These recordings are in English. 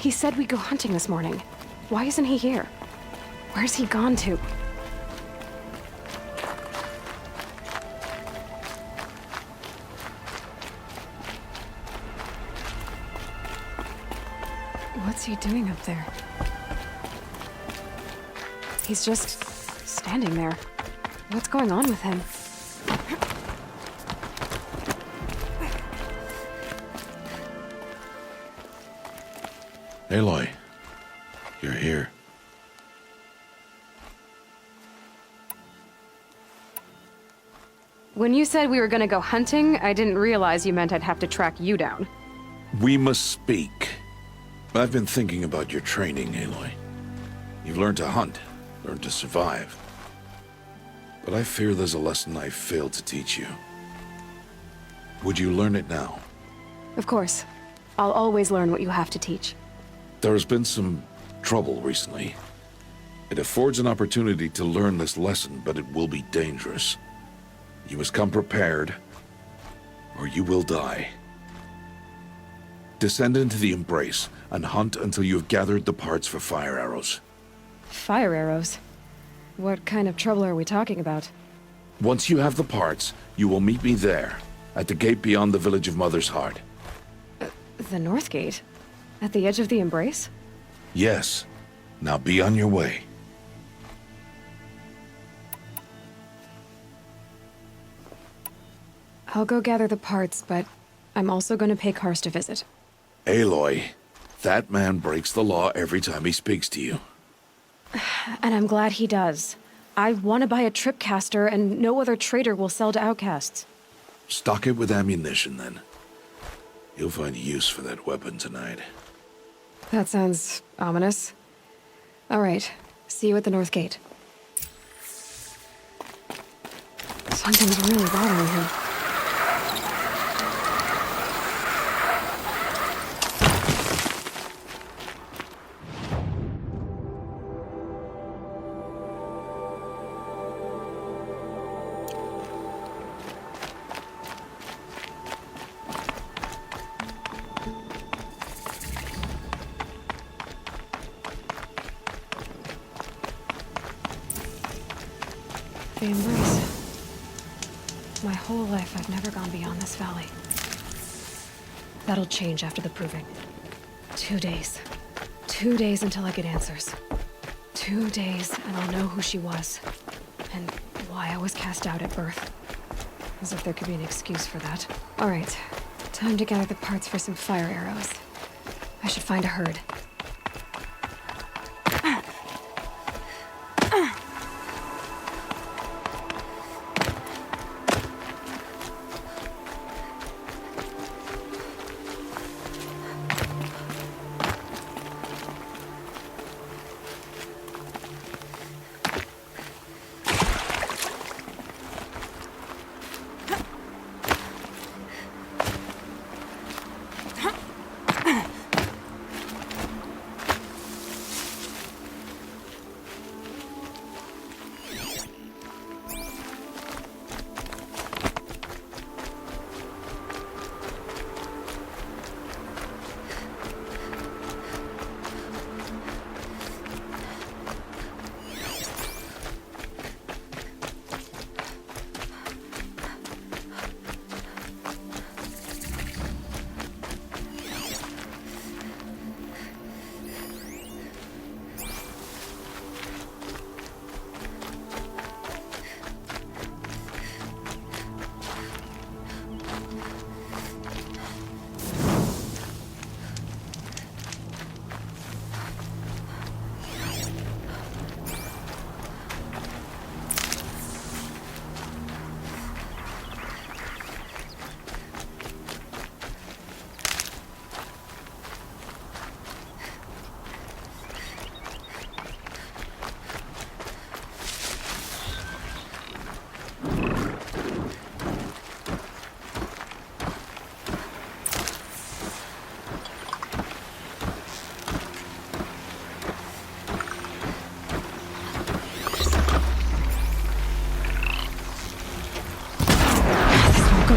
He said we'd go hunting this morning. Why isn't he here? Where's he gone to? What's he doing up there? He's just standing there. What's going on with him? Aloy, you're here. When you said we were gonna go hunting, I didn't realize you meant I'd have to track you down. We must speak. I've been thinking about your training, Aloy. You've learned to hunt, learned to survive. But I fear there's a lesson I've failed to teach you. Would you learn it now? Of course. I'll always learn what you have to teach. There has been some trouble recently. It affords an opportunity to learn this lesson, but it will be dangerous. You must come prepared, or you will die. Descend into the Embrace and hunt until you have gathered the parts for fire arrows. Fire arrows? What kind of trouble are we talking about? Once you have the parts, you will meet me there, at the gate beyond the village of Mother's Heart. The North Gate? At the edge of the Embrace? Yes. Now be on your way. I'll go gather the parts, but I'm also gonna pay Karst a visit. Aloy, that man breaks the law every time he speaks to you. And I'm glad he does. I want to buy a tripcaster, and no other trader will sell to outcasts. Stock it with ammunition, then. You'll find use for that weapon tonight. That sounds ominous. All right, see you at the North Gate. Something's really bothering him. The Embrace. My whole life, I've never gone beyond this valley. That'll change after the proving. 2 days. 2 days until I get answers. 2 days, and I'll know who she was. And why I was cast out at birth. As if there could be an excuse for that. All right. Time to gather the parts for some fire arrows. I should find a herd.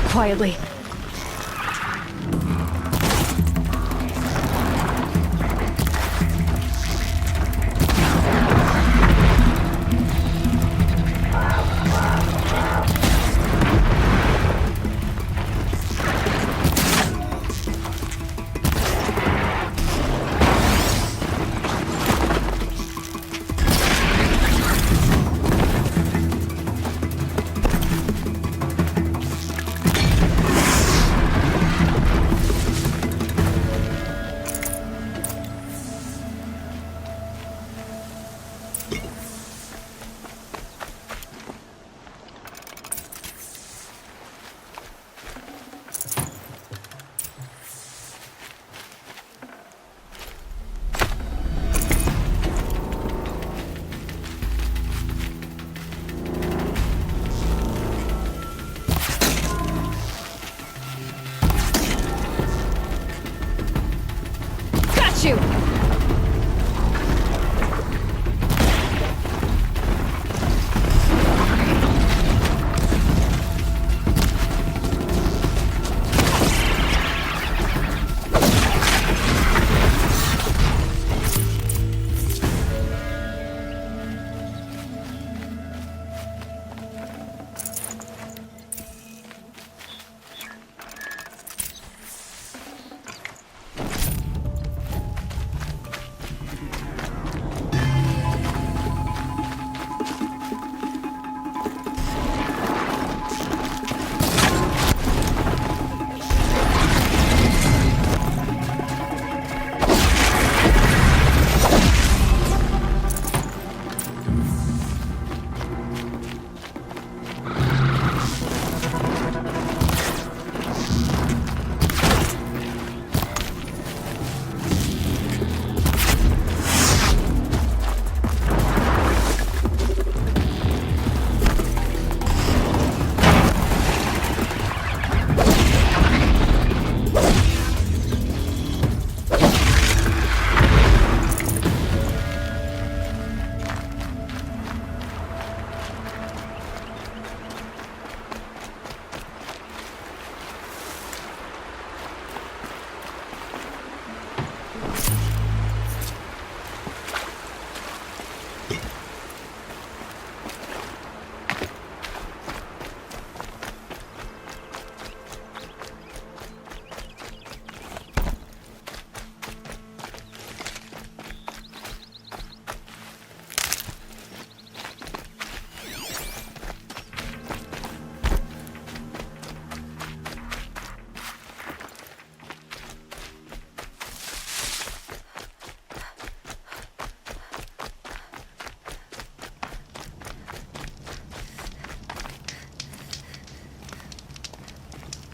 Quietly.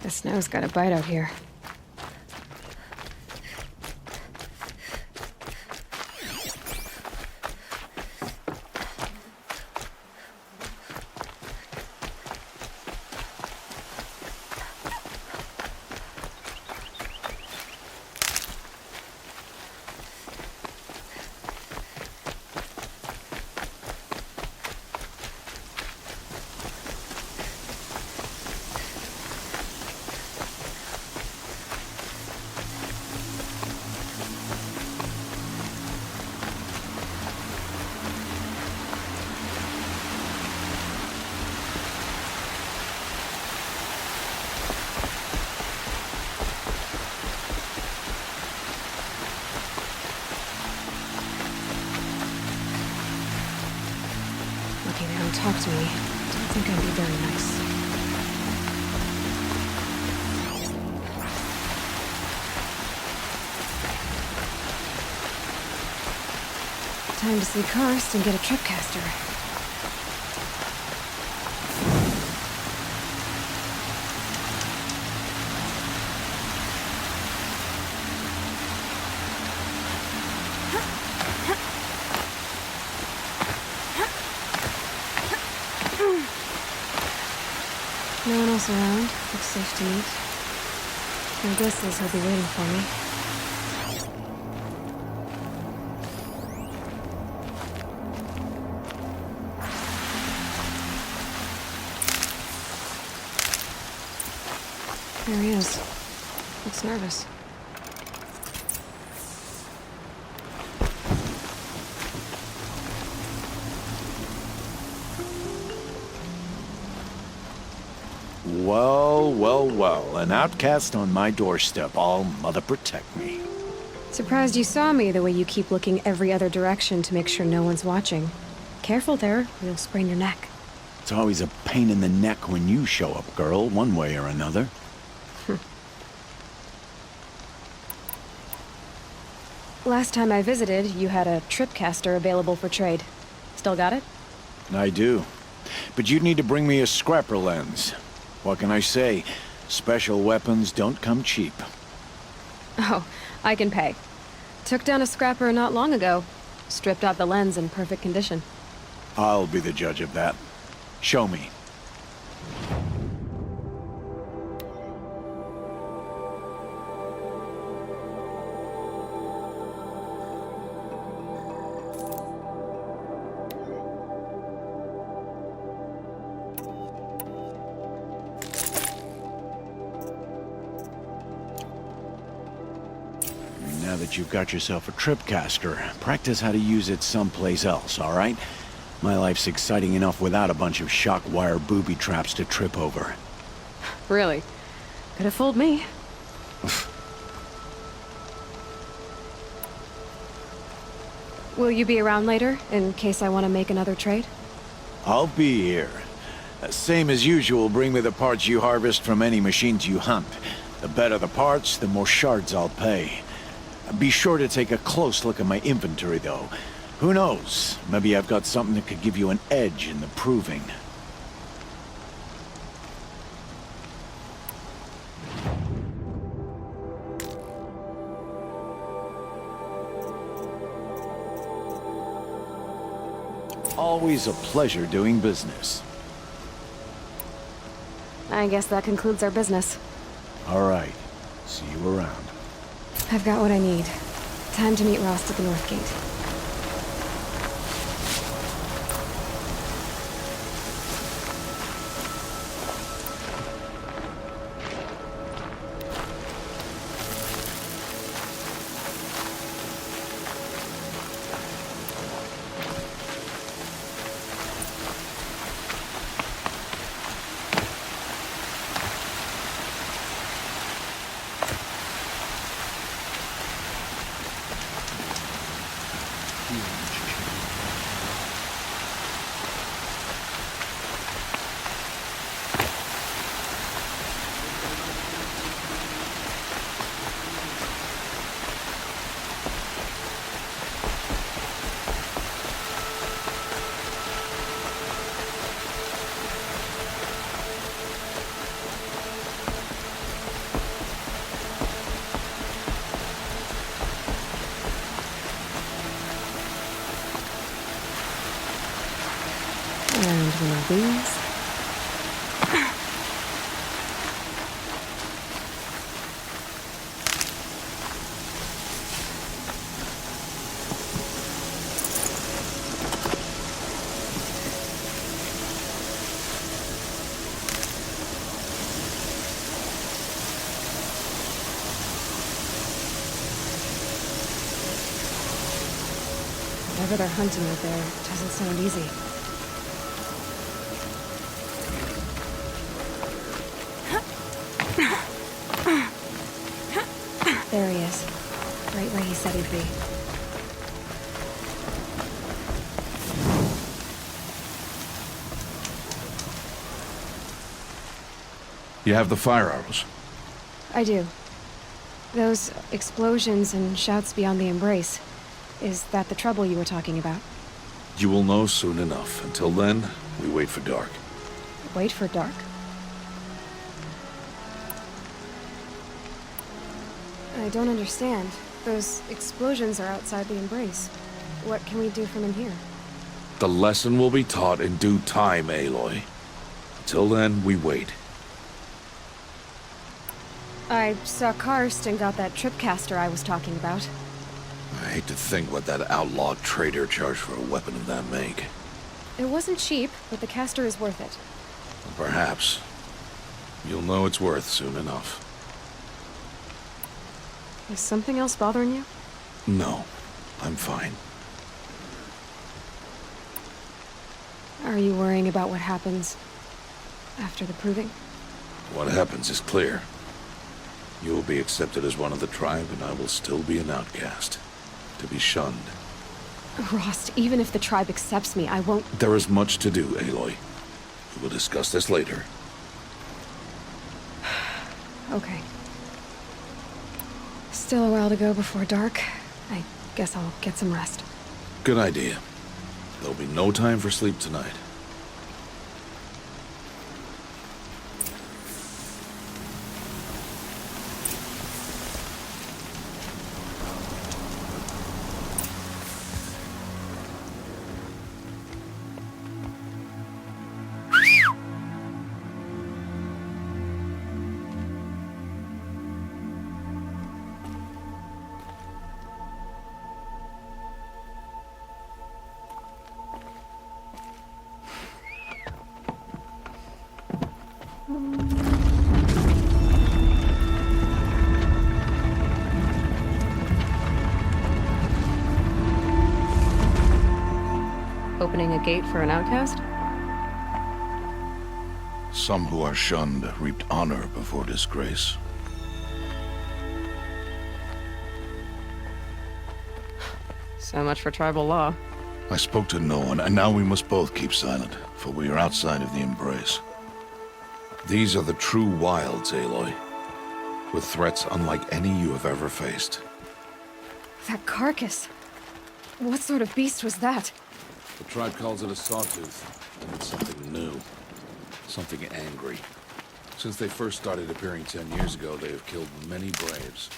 The snow's got a bite out here. Lucky they don't talk to me. Don't think I'd be very nice. Time to see Karst and get a tripcaster. No one else around. Looks safe to eat. My guess is he'll be waiting for me. There he is. Looks nervous. Well, well, well. An outcast on my doorstep. All mother protect me. Surprised you saw me the way you keep looking every other direction to make sure no one's watching. Careful there, or you'll sprain your neck. It's always a pain in the neck when you show up, girl, one way or another. Last time I visited, you had a tripcaster available for trade. Still got it? I do. But you'd need to bring me a scrapper lens. What can I say? Special weapons don't come cheap. Oh, I can pay. Took down a scrapper not long ago. Stripped out the lens in perfect condition. I'll be the judge of that. Show me. Now that you've got yourself a tripcaster, practice how to use it someplace else, all right? My life's exciting enough without a bunch of shock wire booby traps to trip over. Really? Could have fooled me. Will you be around later, in case I want to make another trade? I'll be here. Same as usual, bring me the parts you harvest from any machines you hunt. The better the parts, the more shards I'll pay. Be sure to take a close look at my inventory, though. Who knows? Maybe I've got something that could give you an edge in the proving. Always a pleasure doing business. I guess that concludes our business. All right. See you around. I've got what I need. Time to meet Rost at the North Gate. And one of these. Whatever they're hunting out there doesn't sound easy. There he is. Right where he said he'd be. You have the fire arrows. I do. Those explosions and shouts beyond the embrace. Is that the trouble you were talking about? You will know soon enough. Until then, we wait for dark. Wait for dark? I don't understand. Those explosions are outside the embrace. What can we do from in here? The lesson will be taught in due time, Aloy. Until then, we wait. I saw Karst and got that tripcaster I was talking about. I hate to think what that outlaw trader charged for a weapon of that make. It wasn't cheap, but the caster is worth it. Perhaps. You'll know it's worth soon enough. Is something else bothering you? No, I'm fine. Are you worrying about what happens after the proving? What happens is clear. You will be accepted as one of the tribe, and I will still be an outcast. To be shunned. Rost, even if the tribe accepts me, I won't... There is much to do, Aloy. We will discuss this later. Okay. Still a while to go before dark. I guess I'll get some rest. Good idea. There'll be no time for sleep tonight. Opening a gate for an outcast? Some who are shunned reaped honor before disgrace. So much for tribal law. I spoke to no one, and now we must both keep silent, for we are outside of the embrace. These are the true wilds, Aloy, with threats unlike any you have ever faced. That carcass. What sort of beast was that? The tribe calls it a Sawtooth, and it's something new. Something angry. Since they first started appearing 10 years ago, they have killed many braves.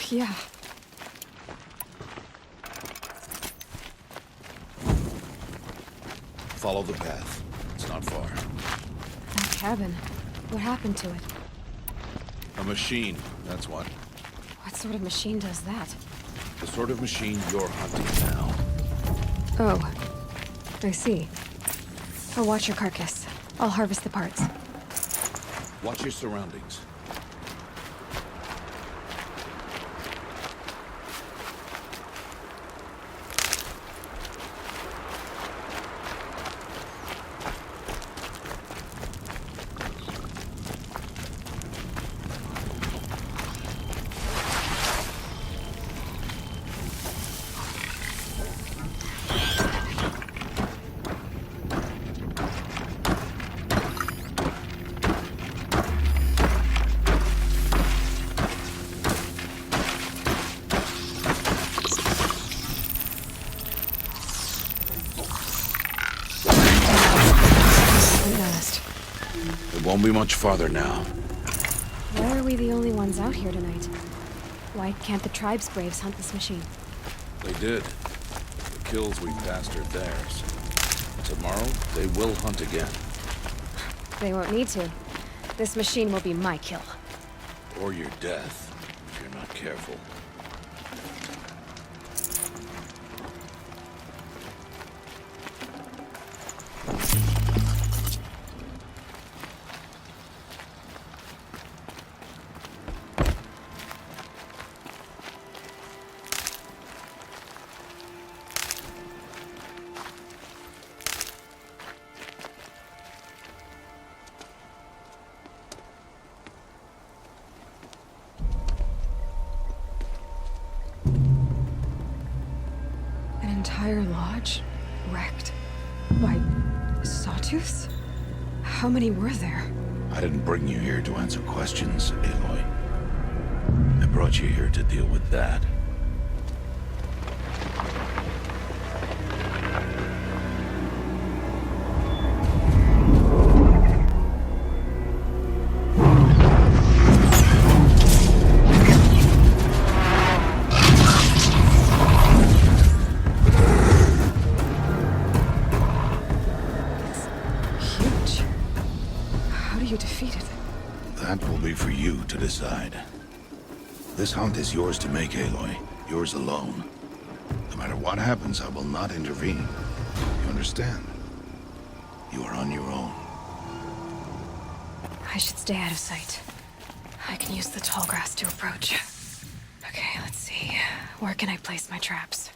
Yeah. Follow the path. It's not far. That cabin. What happened to it? A machine, that's what. What sort of machine does that? The sort of machine you're hunting now. Oh. I see. I'll watch your carcass. I'll harvest the parts. Watch your surroundings. It won't be much farther now. Why are we the only ones out here tonight? Why can't the tribe's braves hunt this machine? They did. The kills we passed are theirs. Tomorrow, they will hunt again. They won't need to. This machine will be my kill. Or your death, if you're not careful. An entire lodge wrecked by Sawtooths? How many were there? I didn't bring you here to answer questions, Aloy. I brought you here to deal with that. Huge. How do you defeat it? That will be for you to decide. This hunt is yours to make, Aloy. Yours alone. No matter what happens, I will not intervene. You understand? You are on your own. I should stay out of sight. I can use the tall grass to approach. Okay, let's see. Where can I place my traps?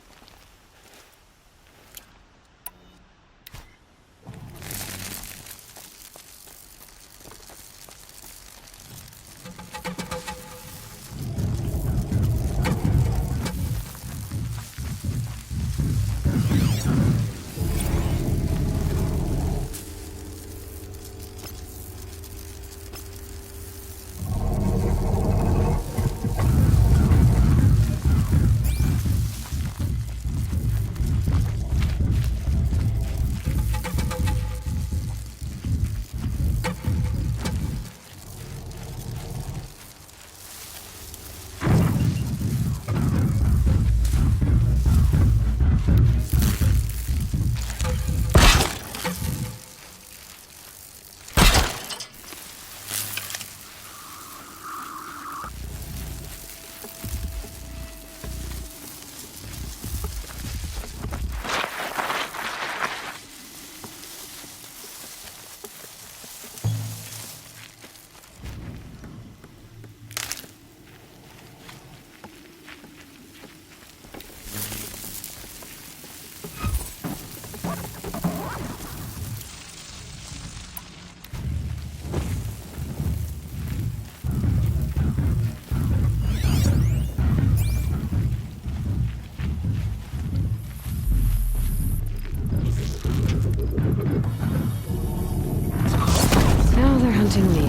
Now they're hunting me.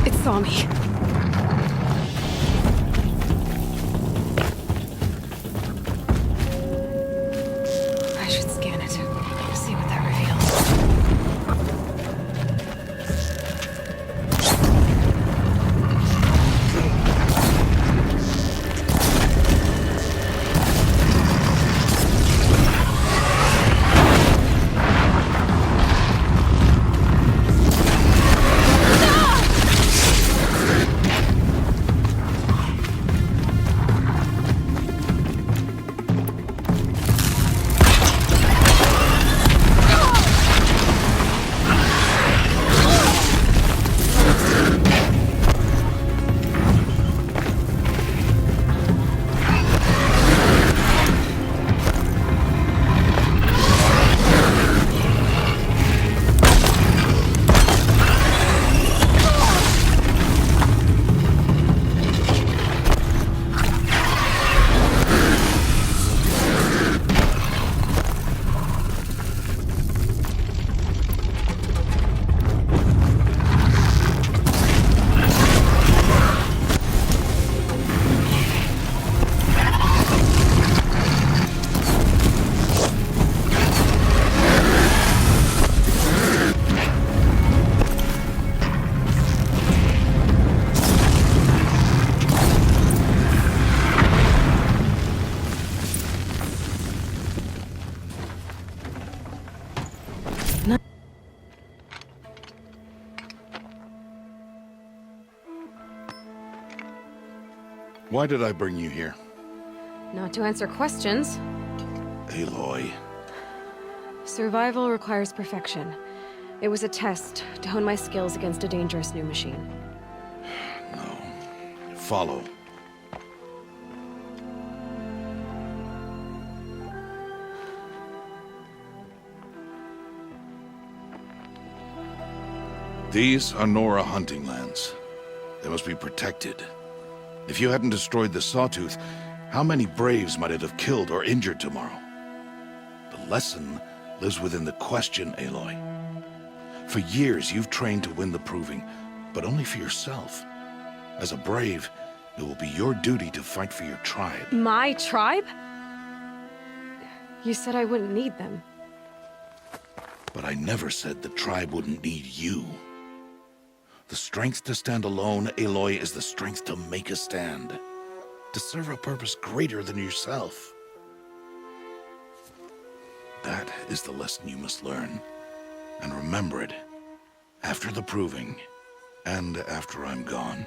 It saw me. I should scan it. See what that reveals. No. Why did I bring you here? Not to answer questions. Aloy. Survival requires perfection. It was a test to hone my skills against a dangerous new machine. No. Follow. These are Nora hunting lands. They must be protected. If you hadn't destroyed the Sawtooth, how many Braves might it have killed or injured tomorrow? The lesson lives within the question, Aloy. For years, you've trained to win the proving, but only for yourself. As a Brave, it will be your duty to fight for your tribe. My tribe? You said I wouldn't need them. But I never said the tribe wouldn't need you. The strength to stand alone, Aloy, is the strength to make a stand. To serve a purpose greater than yourself. That is the lesson you must learn. And remember it. After the proving. And after I'm gone.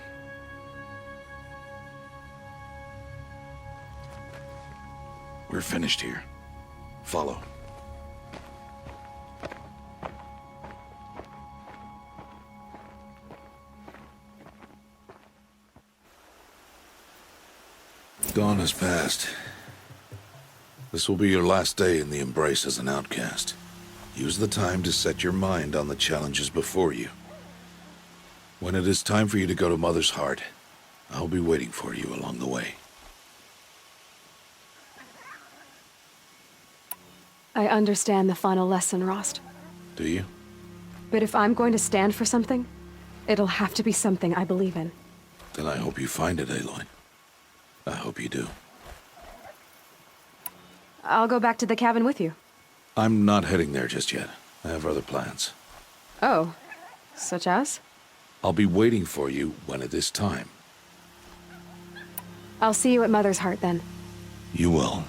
We're finished here. Follow. Dawn has passed. This will be your last day in the Embrace as an outcast. Use the time to set your mind on the challenges before you. When it is time for you to go to Mother's Heart, I'll be waiting for you along the way. I understand the final lesson, Rost. Do you? But if I'm going to stand for something, it'll have to be something I believe in. Then I hope you find it, Aloy. I hope you do. I'll go back to the cabin with you. I'm not heading there just yet. I have other plans. Oh, such as? I'll be waiting for you when it is time. I'll see you at Mother's Heart then. You will.